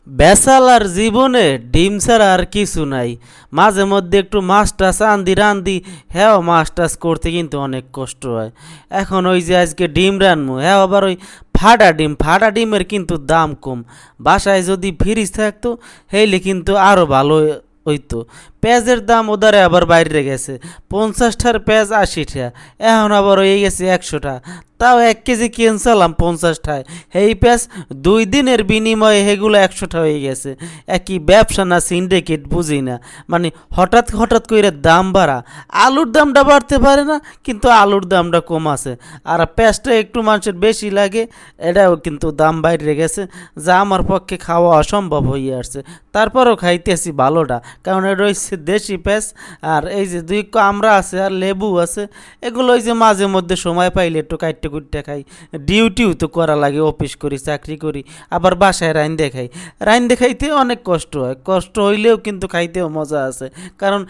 বেচালার জীবনে ডিম ছাড়া আর কিছু নাই। মাঝে মধ্যে একটু মাছ টাছ আন্দি রান্দি, হ্যাঁ মাছ টাছ করতে কিন্তু অনেক কষ্ট হয়। এখন ওই যে আজকে ডিম রানবো, হ্যাঁ আবার ওই ফাটা ডিমের কিন্তু দাম কম। বাসায় যদি ফ্রিজ থাকতো হেইলে কিন্তু আরও ভালো হইতো। পেঁয়াজের দাম ওদারে আবার বাইরে গেছে, 50টার পেঁয়াজ 80টা, এখন আবার হয়ে গেছে 100টা। তাও 1 কেজি কিনছিলাম 50টায়, এই পেঁয়াজ 2 দিনের বিনিময়ে সেগুলো 100টা হয়ে গেছে। একই ব্যবসা না সিন্ডিকেট বুঝি না। মানে হঠাৎ হঠাৎ করে দাম বাড়া, আলুর দামটা বাড়তে পারে না কিন্তু আলুর দামটা কম আছে, আর পেঁয়াজটা একটু মানুষের বেশি লাগে, এটাও কিন্তু দাম বাইরে গেছে, যা আমার পক্ষে খাওয়া অসম্ভব হয়ে আসছে। তারপরও খাইতেছি ভালোটা, কারণ এটা হচ্ছে দেশি পেঁয়াজ। আর এই যে 2 কামড়া আছে আর লেবু আছে, এগুলো ওই যে মাঝে মধ্যে সময় পাইলে একটু কাটতে কুটতে খাই। ডিউটিও তো করা লাগে, অফিস করি, চাকরি করি, আবার বাসায় রাইন্দে খাই। রাইন্দে খাইতে অনেক কষ্ট হয়, কষ্ট হইলেও কিন্তু খাইতেও মজা আছে, কারণ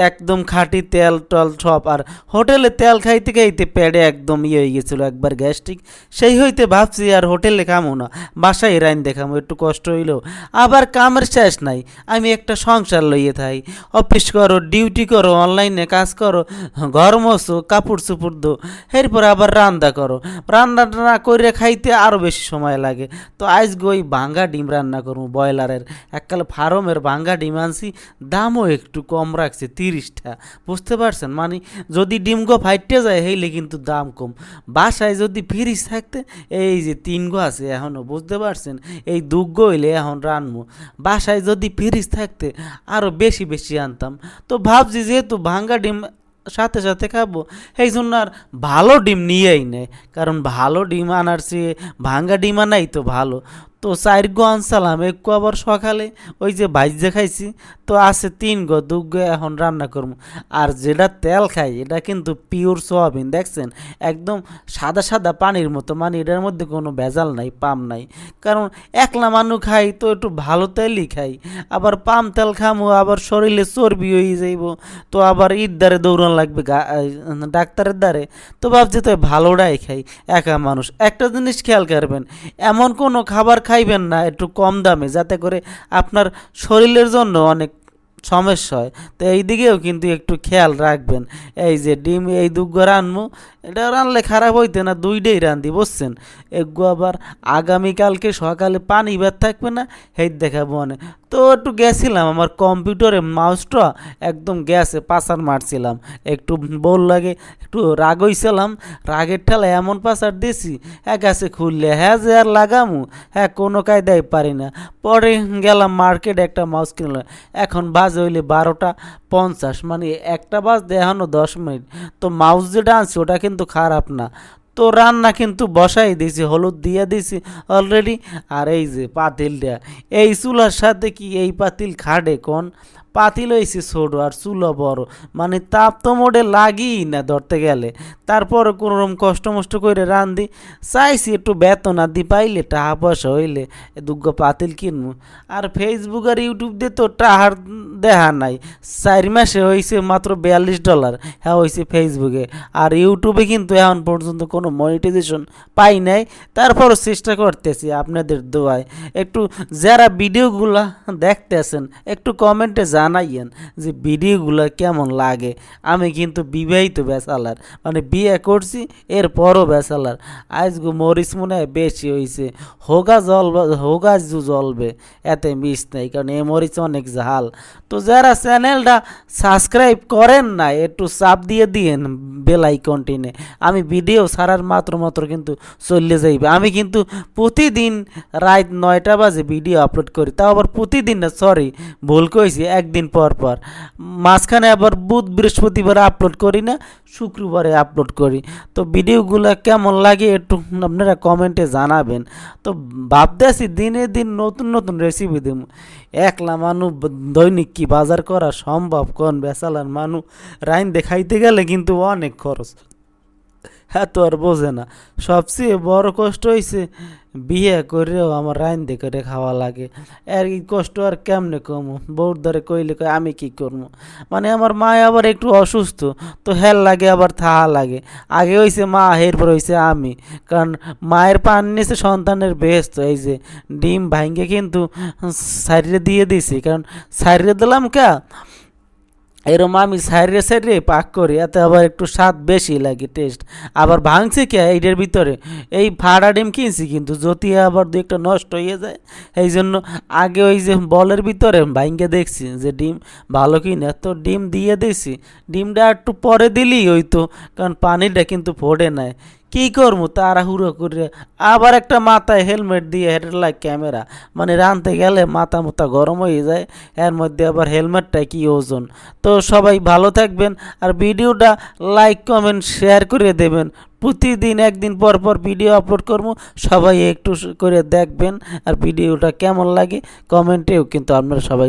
একদম খাঁটি তেল টল সব। আর হোটেলে তেল খাইতে খাইতে পেটে একদম ইয়ে হয়ে গেছিলো একবার গ্যাস্ট্রিক, সেই হইতে ভাবছি আর হোটেলে খামো না, বাসায় রাইন্দে খামো, একটু কষ্ট হইলেও। আবার কামের শেষ নাই, আমি একটা সংসার লইয়ে থাই, অফিস করো, ডিউটি করো, অনলাইনে কাজ করো, ঘর মোছো, কাপড় চুপড় দো, এরপর আবার রান্না করো। রান্না না করে খাইতে আরও বেশি সময় লাগে। তো আজকে ওই ভাঙ্গা ডিম রান্না করবো, ব্রয়লারের এককালে ফার্মের ভাঙ্গা ডিম আনছি, দামও একটু কম রাখছে, 30টা। বুঝতে পারছেন, মানে যদি ডিমগো ফাইটে যায় হইলে কিন্তু দাম কম। বাসায় যদি ফ্রিজ থাকতে, এই যে 3 গো আছে এখনও, বুঝতে পারছেন, এই 2 গো হইলে এখন রানবো। বাসায় যদি ফ্রিজ থাকতে আরও বেশি বেশি আনতাম। তো ভাবছি যেহেতু ভাঙ্গা ডিম সাথে সাথে খাবো, এই জন্য আর ভালো ডিম নিয়েই নেয়, কারণ ভালো ডিম আনার চেয়ে ভাঙ্গা ডিম আনাই তো ভালো। তো 4 গো আনসালাম, 1 গো আবার সকালে ওই যে ভাইজে খাইছি, তো আছে 3 গো, 2 গো এখন রান্না করবো। আর যেটা তেল খাই এটা কিন্তু পিওর সোয়াবিন, দেখছেন, একদম সাদা সাদা পানির মতো, মানে এটার মধ্যে কোনো ভেজাল নাই, পাম নাই। কারণ একলা মানুষ খাই তো একটু ভালো তেলই খাই, আবার পাম তেল খামো আবার শরীরে চর্বি হয়ে যাইব, তো আবার ঈদ দ্বারে দৌড়ান লাগবে ডাক্তারের দ্বারে। তো ভাবছি তো ভালোটাই খাই, একা মানুষ। একটা জিনিস খেয়াল করবেন, এমন কোনো খাবার খাইবেন না একটু কম দামে, যাতে করে আপনার শরীরের জন্য অনেক সমস্যা হয়। তো এই দিকেও কিন্তু একটু খেয়াল রাখবেন। এই যে ডিম এই 2 গো রানবো, এটা রানলে খারাপ হইতে না, 2টাই রান্ধি, বুঝছেন। 1 গো আবার আগামীকালকে সকালে পানি ভাত থাকবে না, হেই দেখাবো অনেক। তো একটু গেছিলাম আমার কম্পিউটারে মাউসটা একদম গ্যাসে পাসার মারছিলাম, একটু বল লাগে, একটু রাগ হইছিলাম, রাগের ঠেলায় এমন পাসার দিয়েছি, হ্যাঁ গাছে খুললে হ্যাঁ যে আর লাগামু, হ্যাঁ কোনো কায়দায় পারি না। পরে গেলাম মার্কেটে একটা মাউস কিনলাম, এখন বাজে হইলে 12টা 50, মানে একটা বাজতে এখনও 10 মিনিট। তো মাউস যেটা আনছি ওটা কিন্তু খারাপ না। তো রান্না কিন্তু বসাই দিয়েছি, হলুদ দিয়ে দিয়েছি অলরেডি। আর এই যে পাতিলটা, এই চুলার সাথে কি এই পাতিল খাটে কোন? পাতিল হয়েছে ছোট আর চুলা বড়, মানে তাপ তো মোটে লাগি না ধরতে গেলে। তারপরে কোনোরকম কষ্ট মষ্ট করে রান্ধি, চাইছি একটু বেতন আদি পাইলে, টাকা পয়সা হইলে 2 গো পাতিল কিনবো। আর ফেসবুক আর ইউটিউব দিয়ে তো টাহার দেখা নাই, 4 মাসে হয়েছে মাত্র $42, হ্যাঁ হয়েছে ফেসবুকে। আর ইউটিউবে কিন্তু এখন পর্যন্ত কোনো মনিটাইজেশন পাই নাই, তারপরও চেষ্টা করতেছি আপনাদের দোয়ায়। একটু যারা ভিডিওগুলা দেখতেছেন একটু কমেন্টে জানাইয়েন যে ভিডিওগুলো কেমন লাগে। আমি কিন্তু বিবাহিত ব্যাচেলার, মানে বিয়ে করছি এরপরও ব্যাচেলার। আজকে মরিচ মনে হয় বেশি হয়েছে, হোগা জ্বলবে, এতে মিস নেই, কারণ এই মরিচ অনেক ঝাল। তো যারা চ্যানেলটা সাবস্ক্রাইব করেন না একটু চাপ দিয়ে দিয়েন বেল আইকনটিনে, আমি ভিডিও ছাড়ার মাত্র কিন্তু চলে যাইবে। আমি কিন্তু প্রতিদিন রাত 9টা বাজে ভিডিও আপলোড করি, তাও আবার প্রতিদিন না, সরি ভুল কইছি, একদিন পর পর। মাঝখানে আবার বুধ বৃহস্পতিবার আপলোড করি না, শুক্রবারে আপলোড করি। তো ভিডিওগুলো কেমন লাগে একটু আপনারা কমেন্টে জানাবেন। তো ভাবতেছি দিনে দিন নতুন নতুন রেসিপি দেব। একলা মানুষ দৈনিক কি বাজার করা সম্ভব? কোন বেচালার মানুষ রাইন দেখাইতে গেলে কিন্তু অনেক খরচ, হ্যাঁ তো আর বোঝে না। সবচেয়ে বড় কষ্ট হয়েছে বিয়ে করেও আমার রাইন্দে করে খাওয়া লাগে। আর এই কষ্ট আর কেমনে কমু, বউর ধরে কইলে কয় আমি কি করবো। মানে আমার মা আবার একটু অসুস্থ, তো হেল লাগে আবার থাহা লাগে। আগে হয়েছে মা, এরপর হয়েছে আমি। কারণ মায়ের পান নিয়েছে সন্তানের বেহেস্ত। এই যে ডিম ভাঙ্গে কিন্তু সাইডে দিয়ে দিছি, কারণ সাইডে দিলাম কা এরম আমি সাইডে সাইডে পাক করি, এতে আবার একটু স্বাদ বেশি লাগে, টেস্ট। আবার ভাঙছি কে এইটার ভিতরে এই ফাড়া ডিম কিনছি, কিন্তু যদি আবার দু একটা নষ্ট হয়ে যায়, এই জন্য আগে ওই যে বলের ভিতরে ভাঙ্গে দেখছি যে ডিম ভালো কিনা, তো ডিম দিয়ে দিছি। ডিমটা একটু পরে দিলেই হইতো, কারণ পানিটা কিন্তু ফোড়ে নাই। কি করবো তাড়াহুড়ো করে, আবার একটা মাথায় হেলমেট দিয়ে হেডলাইট ক্যামেরা, মানে রানতে গেলে মাথা মুথা গরম হয়ে যায়। এর মধ্যে আবার হেলমেটটা কি ওজন। তো সবাই ভালো থাকবেন, আর ভিডিওটা লাইক কমেন্ট শেয়ার করে দেবেন। প্রতিদিন একদিন পর পর ভিডিও আপলোড করবো, সবাই একটু করে দেখবেন। আর ভিডিওটা কেমন লাগে কমেন্টেও কিন্তু আপনারা সবাই